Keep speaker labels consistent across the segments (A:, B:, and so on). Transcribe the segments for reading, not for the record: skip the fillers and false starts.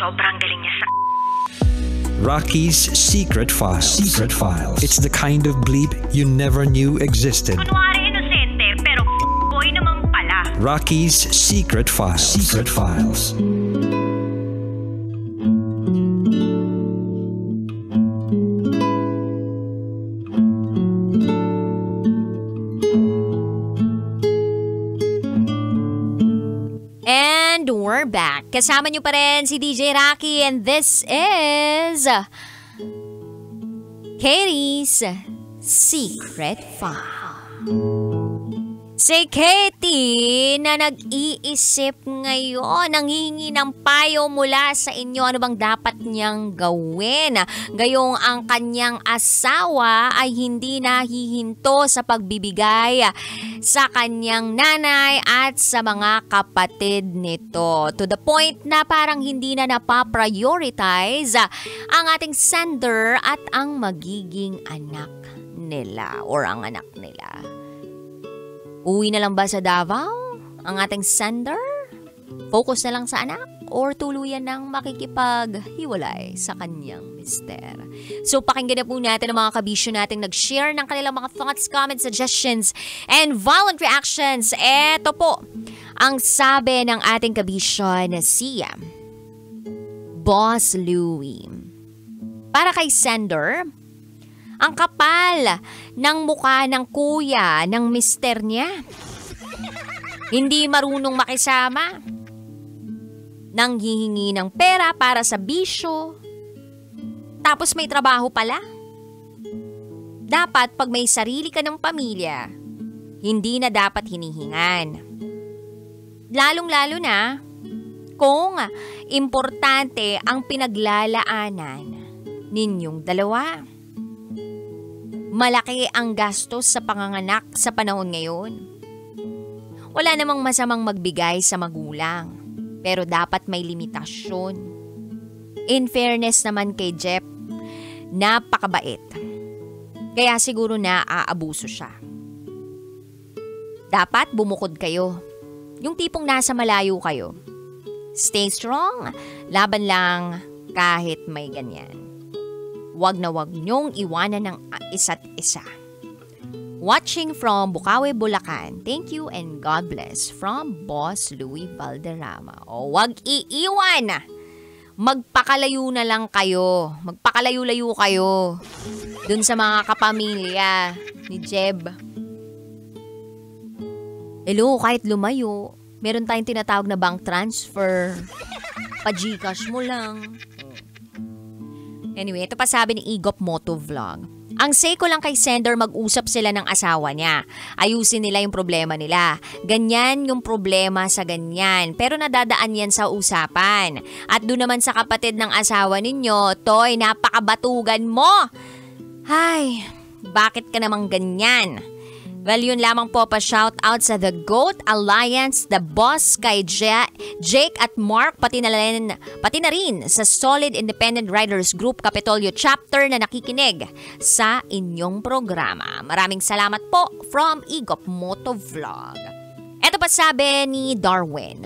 A: sobrang galing niya sa...
B: Rocky's Secret Files. It's the kind of bleep you never knew existed.
A: Kunwari inosente, pero boy naman pala.
B: Rocky's Secret Files.
C: And we're back. Kasama niyo pa rin si DJ Rocky and this is Katie's Secret File. Si Katie na nag-iisip ngayon, nanghihingi ng payo mula sa inyo ano bang dapat niyang gawin. Gayong ang kanyang asawa ay hindi nahihinto sa pagbibigay sa kanyang nanay at sa mga kapatid nito. To the point na parang hindi na napaprioritize ang ating sender at ang magiging anak nila or ang anak nila. Uwi na lang ba sa Davao ang ating sender? Focus na lang sa anak? Or tuluyan ng makikipaghiwalay sa kanyang mister? So pakinggan na po natin ang mga kabisyo nating nag-share ng kanilang mga thoughts, comments, suggestions, and violent reactions. Eto po ang sabi ng ating kabisyo na si Boss Louie. Para kay sender, ang kapal ng mukha ng kuya ng mister niya. Hindi marunong makisama. Nanghihingi ng pera para sa bisyo. Tapos may trabaho pala. Dapat pag may sarili ka ng pamilya, hindi na dapat hinihingan. Lalong-lalo na kung importante ang pinaglalaanan ninyong dalawa. Malaki ang gastos sa panganganak sa panahon ngayon. Wala namang masamang magbigay sa magulang, pero dapat may limitasyon. In fairness naman kay Jeff, napakabait. Kaya siguro naaabuso siya. Dapat bumukod kayo. Yung tipong nasa malayo kayo. Stay strong, laban lang kahit may ganyan. Wag na wag niyong iwanan ng isa't isa. Watching from Bukawi, Bulacan. Thank you and God bless. From Boss Louie Valderrama. O wag iiwan. Magpakalayo na lang kayo. Magpakalayo-layo kayo. Dun sa mga kapamilya ni Jeb. Hello, kahit lumayo, meron tayong tinatawag na bank transfer. Pa-Gcash mo lang. Anyway, ito pa sabi ni Igop Motovlog. Ang say ko lang kay sender, mag-usap sila ng asawa niya. Ayusin nila yung problema nila. Ganyan yung problema sa ganyan. Pero nadadaan yan sa usapan. At doon naman sa kapatid ng asawa ninyo, Toy, napakabatugan mo. Ay, bakit ka namang ganyan? Well, yun lamang po pa shout out sa The GOAT Alliance, The Boss kay Jake at Mark, pati na rin sa Solid Independent Riders Group Capitolio Chapter na nakikinig sa inyong programa. Maraming salamat po from Igop Motovlog. Eto pa sabi ni Darwin.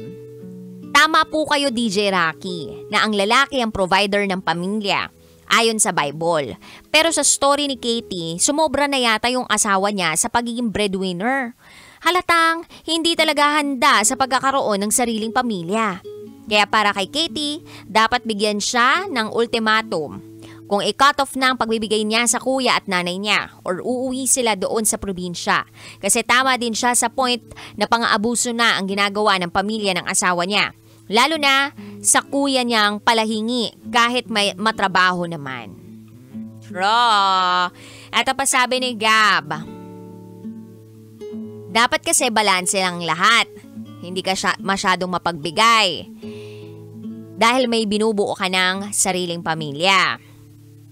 C: Tama po kayo DJ Rocky na ang lalaki ang provider ng pamilya. Ayon sa Bible. Pero sa story ni Katie, sumobra na yata yung asawa niya sa pagiging breadwinner. Halatang hindi talaga handa sa pagkakaroon ng sariling pamilya. Kaya para kay Katie, dapat bigyan siya ng ultimatum. Kung i-cut off na ang pagbibigay niya sa kuya at nanay niya or uuwi sila doon sa probinsya. Kasi tama din siya sa point na pang-aabuso na ang ginagawa ng pamilya ng asawa niya. Lalo na sa kuya niyang palahingi kahit may matrabaho naman. True. Ito pa sabi ni Gab. Dapat kasi balanse lang lahat. Hindi ka masyadong mapagbigay. Dahil may binubuo ka ng sariling pamilya.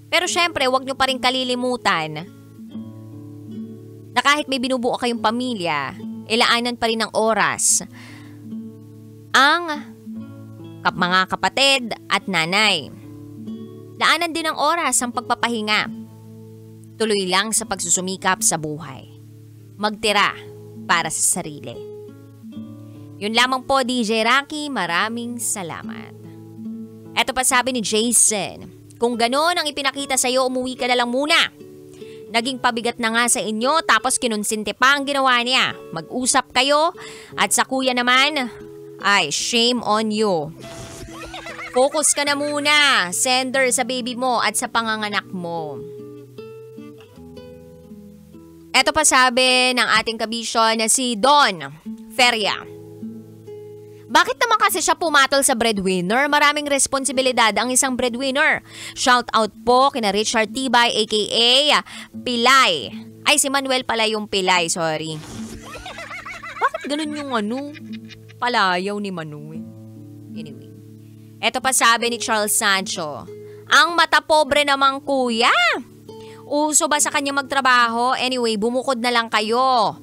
C: Pero syempre, huwag niyo pa rin kalilimutan na kahit may binubuo kayong pamilya, ilaanan pa rin ng oras ang mga kapatid at nanay. Daanan din ng oras ang pagpapahinga. Tuloy lang sa pagsusumikap sa buhay. Magtira para sa sarili. Yun lamang po DJ Rocky, maraming salamat. Eto pa sabi ni Jason, kung gano'n ang ipinakita sa'yo, umuwi ka na lang muna. Naging pabigat na nga sa inyo tapos kinonsinti pa ang ginawa niya. Mag-usap kayo at sa kuya naman, ay shame on you. Focus ka na muna, sender, sa baby mo at sa panganganak mo. Eto pa sabi ng ating kabisyon na si Don Feria. Bakit naman kasi siya pumatol sa breadwinner? Maraming responsibilidad ang isang breadwinner. Shout out po kina Richard Tibay aka Pilay. Ay, si Manuel pala yung Pilay, sorry. Bakit ganun yung palayaw ni Manuel? Anyway. Eto pa sabi ni Charles Sancho. Ang mata pobre namang kuya. Uso ba sa kanya magtrabaho? Anyway, bumukod na lang kayo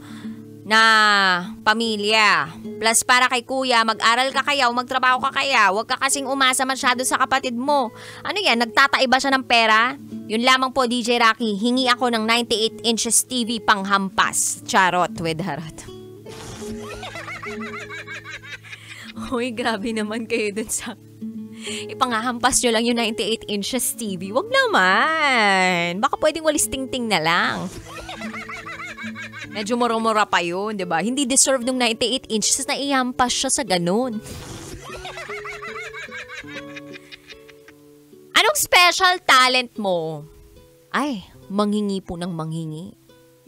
C: na pamilya. Plus para kay kuya, mag-aral ka kaya o magtrabaho ka kaya. Huwag ka kasing umasa masyado sa kapatid mo. Ano yan, nagtataiba siya ng pera? Yun lamang po, DJ Rocky. Hingi ako ng 98 inches TV panghampas. Charot with harot. Hoy, grabe naman kayo dun sa... Ipangahampas nyo lang yung 98 inches TV. Wag naman. Baka pwedeng walis ting-ting na lang. Medyo mura-mura pa yun, di ba? Hindi deserve ng 98 inches na ihampas siya sa ganun. Anong special talent mo? Ay, manghingi po ng manghingi.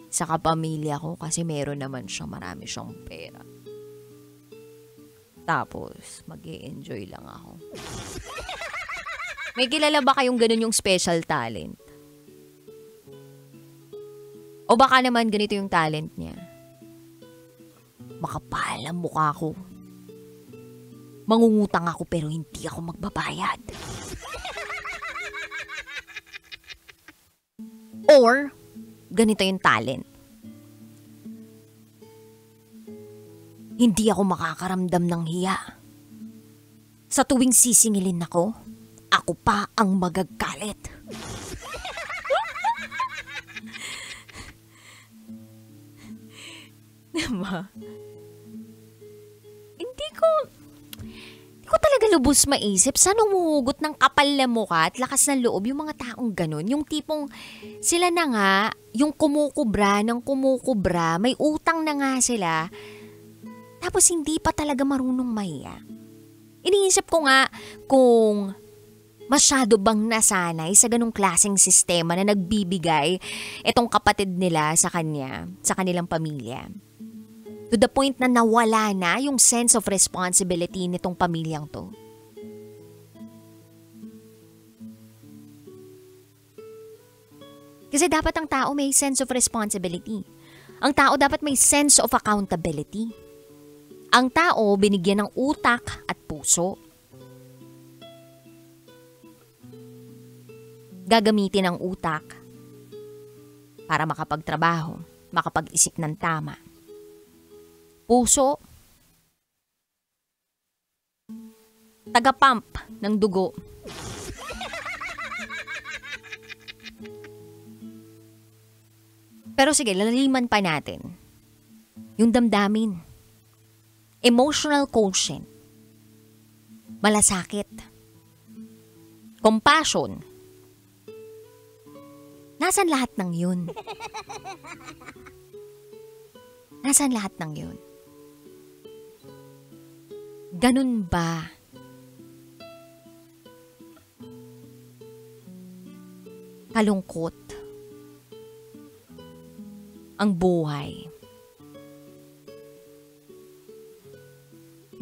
C: Sa kapamilya ko kasi meron naman siya, marami siyang pera. Tapos, mag-e-enjoy lang ako. May kilala ba kayong ganun yung special talent? O baka naman ganito yung talent niya? Makapal ang mukha ko. Mangungutang ako pero hindi ako magbabayad. Or, ganito yung talent. Hindi ako makakaramdam ng hiya. Sa tuwing sisingilin ako pa ang magagalit. Diba? Hindi ko talaga lubos maisip saan umuhugot ng kapal na mukha at lakas ng loob yung mga taong ganun. Yung tipong sila na nga, yung kumukubra, may utang na nga sila. Tapos hindi pa talaga marunong mahiya. Iniisip ko nga kung masyado bang nasanay sa ganung klaseng sistema na nagbibigay itong kapatid nila sa kanya, sa kanilang pamilya. To the point na nawala na yung sense of responsibility nitong pamilyang to. Kasi dapat ang tao may sense of responsibility. Ang tao dapat may sense of accountability. Ang tao binigyan ng utak at puso. Gagamitin ang utak para makapagtrabaho, makapag-isip ng tama. Puso, taga-pump ng dugo. Pero sige, laliman pa natin. Yung damdamin. Emotional quotient. Malasakit. Compassion. Nasaan lahat ng yun? Nasaan lahat ng yun? Ganun ba? Kalungkot ang buhay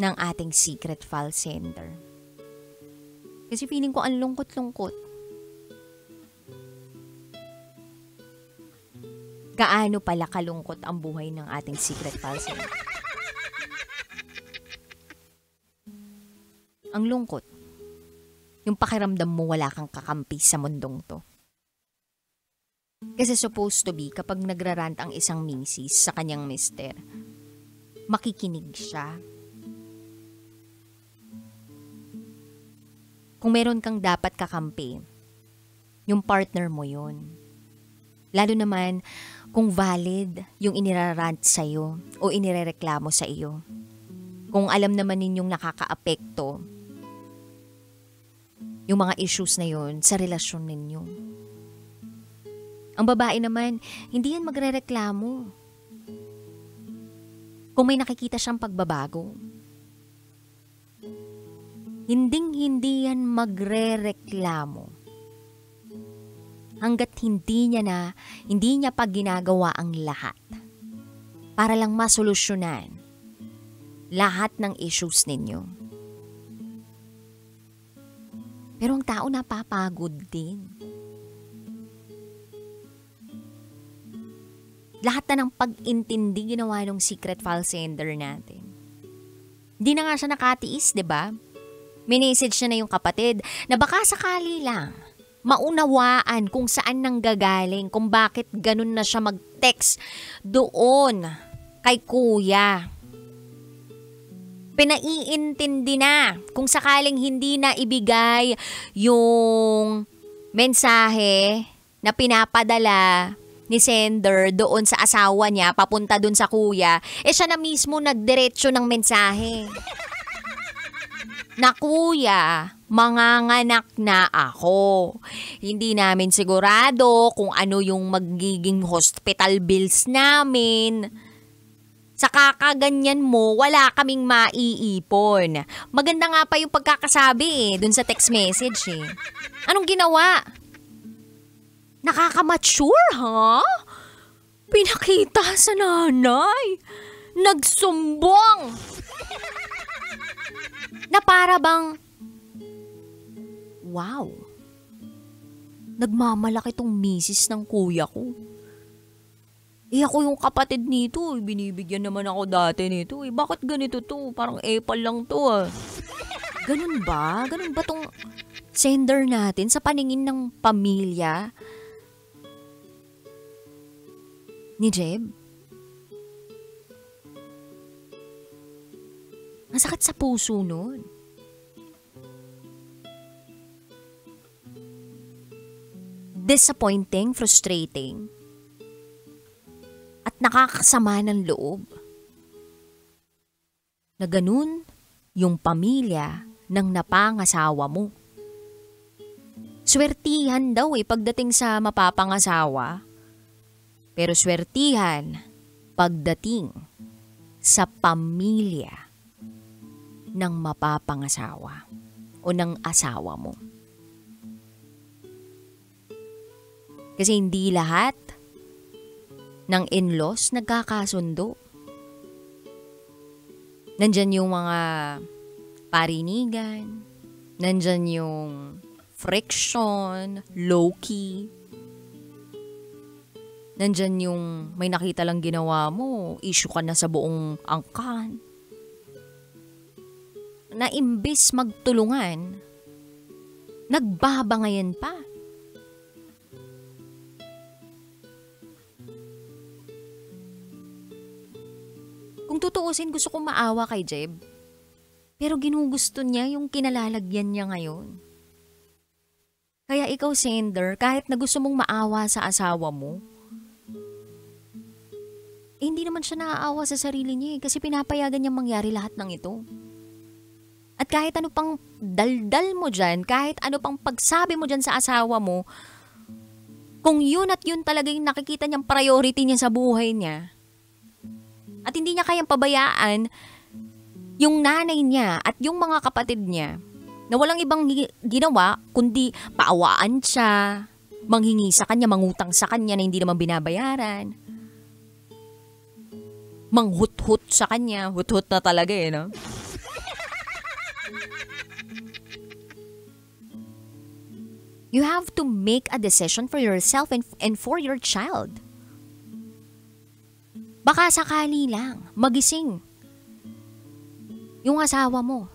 C: ng ating secret file sender. Kasi feeling ko ang lungkot-lungkot. Gaano pala kalungkot ang buhay ng ating secret file sender? Ang lungkot. Yung pakiramdam mo wala kang kakampi sa mundong to. Kasi supposed to be, kapag nagrarant ang isang misis sa kanyang mister, makikinig siya. Kung meron kang dapat kakampi, yung partner mo yun. Lalo naman kung valid yung inirarant sa'yo o inirereklamo sa iyo. Kung alam naman ninyong nakakaapekto yung mga issues na yun sa relasyon ninyo. Ang babae naman, hindi yan magrereklamo. Kung may nakikita siyang pagbabago, hindi yan magrereklamo. Hanggat hindi niya pa ginagawa ang lahat para lang masolusyonan lahat ng issues ninyo. Pero ang tao napapagod din. Lahat na ng pag-intindi ginawa ng secret file sender natin. Hindi na nga siya nakatiis, di ba? Minessage niya na yung kapatid na baka sakali lang maunawaan kung saan nanggagaling, kung bakit ganun na siya mag-text doon kay kuya. Pinaiintindi na kung sakaling hindi na ibigay yung mensahe na pinapadala ni sender doon sa asawa niya, papunta doon sa kuya, siya na mismo nagdiretso ng mensahe. Na kuya, manganganak na ako. Hindi namin sigurado kung ano yung magiging hospital bills namin. Sa kakaganyan mo, wala kaming maiipon. Maganda nga pa yung pagkakasabi dun sa text message Anong ginawa? Nakaka-mature, ha? Pinakita sa nanay. Nagsumbong. Na para bang, wow, nagmamalaki tong misis ng kuya ko. Ako yung kapatid nito. Binibigyan naman ako dati nito. Bakit ganito to? Parang epal lang to. Ganun ba? Ganun ba tong sender natin sa paningin ng pamilya ni Jeb? Masakit sa puso nun. Disappointing, frustrating, at nakakasama ng loob. Na ganun yung pamilya ng napangasawa mo. Swertihan daw pagdating sa mapapangasawa. Pero swertihan pagdating sa pamilya ng mapapangasawa o ng asawa mo. Kasi hindi lahat ng in-laws nagkakasundo. Nandyan yung mga parinigan, nandyan yung friction, low-key. Nandyan yung may nakita lang ginawa mo, issue ka na sa buong angkan. Na imbis magtulungan, nagbabangayan pa. Kung tutuusin, gusto kong maawa kay Jeb. Pero ginugusto niya yung kinalalagyan niya ngayon. Kaya ikaw, sender, kahit na gusto mong maawa sa asawa mo, hindi naman siya naaawa sa sarili niya kasi pinapayagan niyang mangyari lahat ng ito. At kahit ano pang daldal mo dyan, kahit ano pang pagsabi mo dyan sa asawa mo, kung yun at yun talaga yung nakikita niyang priority niya sa buhay niya, at hindi niya kayang pabayaan yung nanay niya at yung mga kapatid niya na walang ibang ginawa kundi paawaan siya, manghingi sa kanya, mangutang sa kanya na hindi naman binabayaran, manghut-hut sa kanya, hut-hut na talaga no? You have to make a decision for yourself and for your child. Baka sakali lang, magising yung asawa mo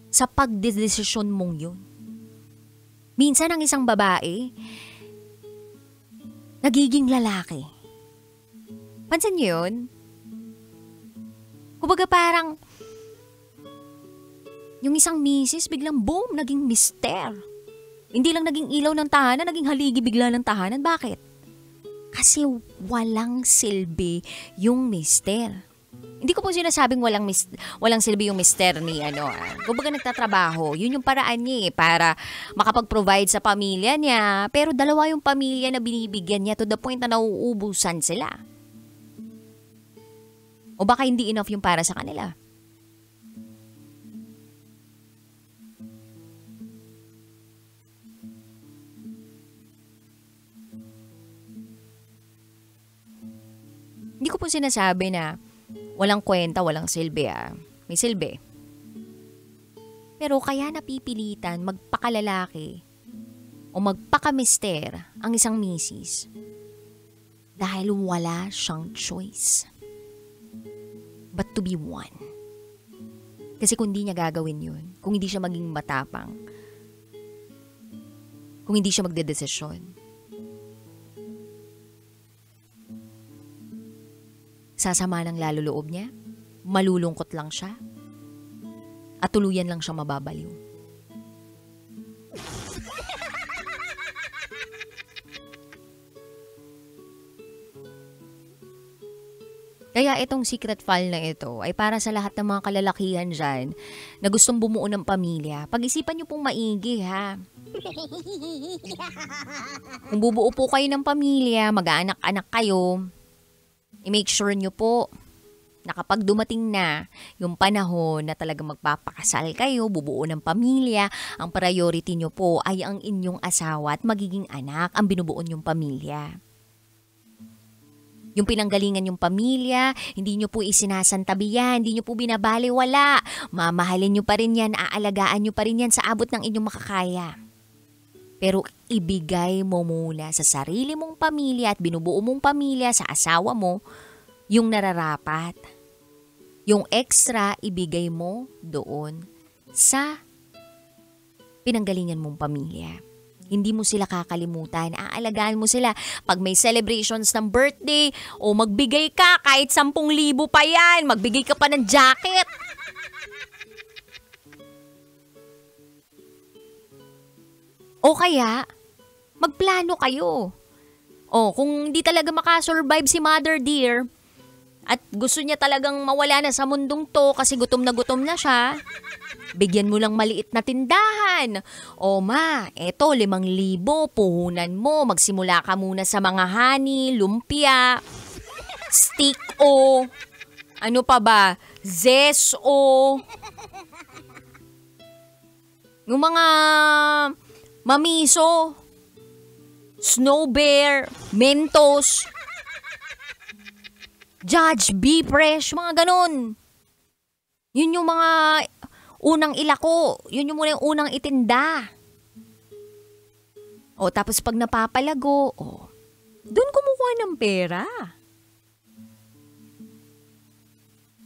C: sa pagdedesisyon mong yun. Minsan ang isang babae, nagiging lalaki. Pansin niyo yun? Kumbaga parang, yung isang misis biglang boom, naging mister. Hindi lang naging ilaw ng tahanan, naging haligi bigla ng tahanan. Bakit? Kasi walang silbi yung mister. Hindi ko po sinasabing walang silbi yung mister ni Kumbaga nagtatrabaho. Yun yung paraan niya para makapag-provide sa pamilya niya. Pero dalawa yung pamilya na binibigyan niya to the point na nauubusan sila. O baka hindi enough yung para sa kanila. Hindi ko po sinasabi na walang kwenta, walang silbi May silbi. Pero kaya napipilitan magpakalalaki o magpakamister ang isang misis dahil wala siyang choice but to be one. Kasi kung hindi niya gagawin yun, kung hindi siya maging matapang, kung hindi siya magdedesisyon, sasama ng lalo loob niya, malulungkot lang siya, at tuluyan lang siya mababaliw. Kaya itong secret file na ito ay para sa lahat ng mga kalalakihan dyan na gustong bumuo ng pamilya. Pag-isipan niyo pong maigi ha. Kung bubuo po kayo ng pamilya, mag-aanak-anak kayo, i-make sure nyo po na kapag dumating na yung panahon na talagang magpapakasal kayo, bubuo ng pamilya, ang priority nyo po ay ang inyong asawa at magiging anak, ang binubuo nyong pamilya. Yung pinanggalingan yung pamilya, hindi nyo po isinasantabi yan, hindi nyo po binabaliwala. Mamahalin nyo pa rin yan, aalagaan nyo pa rin yan sa abot ng inyong makakaya. Pero ibigay mo muna sa sarili mong pamilya at binubuo mong pamilya sa asawa mo yung nararapat. Yung extra ibigay mo doon sa pinanggalingan mong pamilya. Hindi mo sila kakalimutan, aalagaan mo sila. Pag may celebrations ng birthday, o magbigay ka kahit 10,000 pa yan, magbigay ka pa ng jacket. O kaya, magplano kayo. O, kung di talaga makasurvive si Mother Dear, at gusto niya talagang mawala na sa mundong to kasi gutom na siya, bigyan mo lang maliit na tindahan. O ma, eto 5,000, puhunan mo, magsimula ka muna sa mga honey, lumpia, stick o, ano pa ba, zest o, yung mga mamiso, snow bear, mentos, Judge, Be Fresh, mga ganun. Yun yung mga unang ilako. Yun yung muna yung unang itinda. O tapos pag napapalago, doon kumukuha ng pera.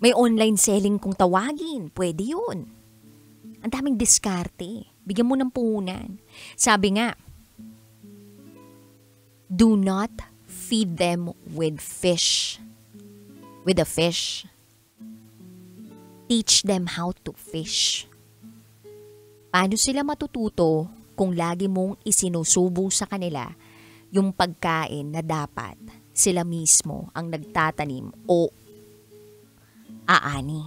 C: May online selling kung tawagin. Pwede yun. Ang daming diskarte. Bigyan mo ng puhunan. Sabi nga, do not feed them with fish. With a fish. Teach them how to fish. Paano sila matututo kung lagi mong isinusubo sa kanila yung pagkain na dapat sila mismo ang nagtatanim o aani?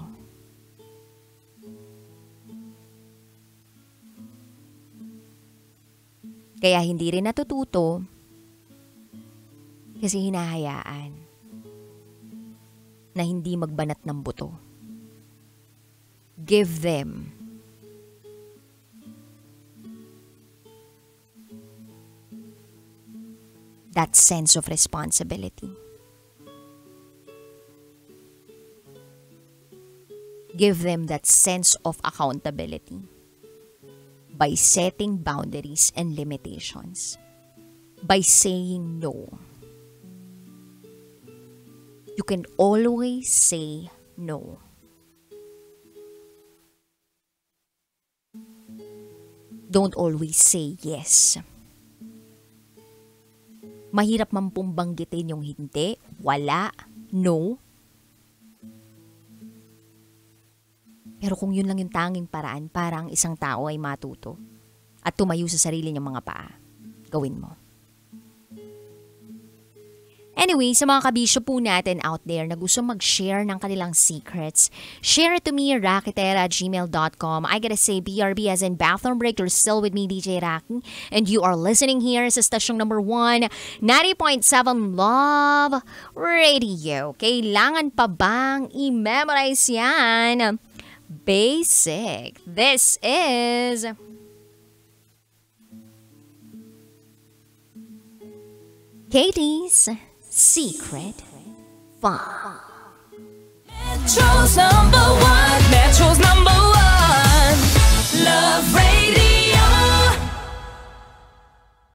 C: Kaya hindi rin natututo kasi hinahayaan na hindi magbanat ng buto. Give them that sense of responsibility. Give them that sense of accountability by setting boundaries and limitations, by saying no. You can always say no. Don't always say yes. Mahirap man pong banggitin yung hindi, wala, no. Pero kung yun lang yung tanging paraan para ang isang tao ay matuto at tumayo sa sarili niyang mga paa, gawin mo. Anyway, sa mga kabisyo po natin out there na gusto mag-share ng kanilang secrets, share it to me, rakitera@gmail.com. I gotta say, BRB as in bathroom break, you're still with me, DJ Raki. And you are listening here sa station number 1, 90.7 Love Radio. Kailangan pa bang i-memorize yan? Basic. This is Katie's Secret Fun.
D: Metro's number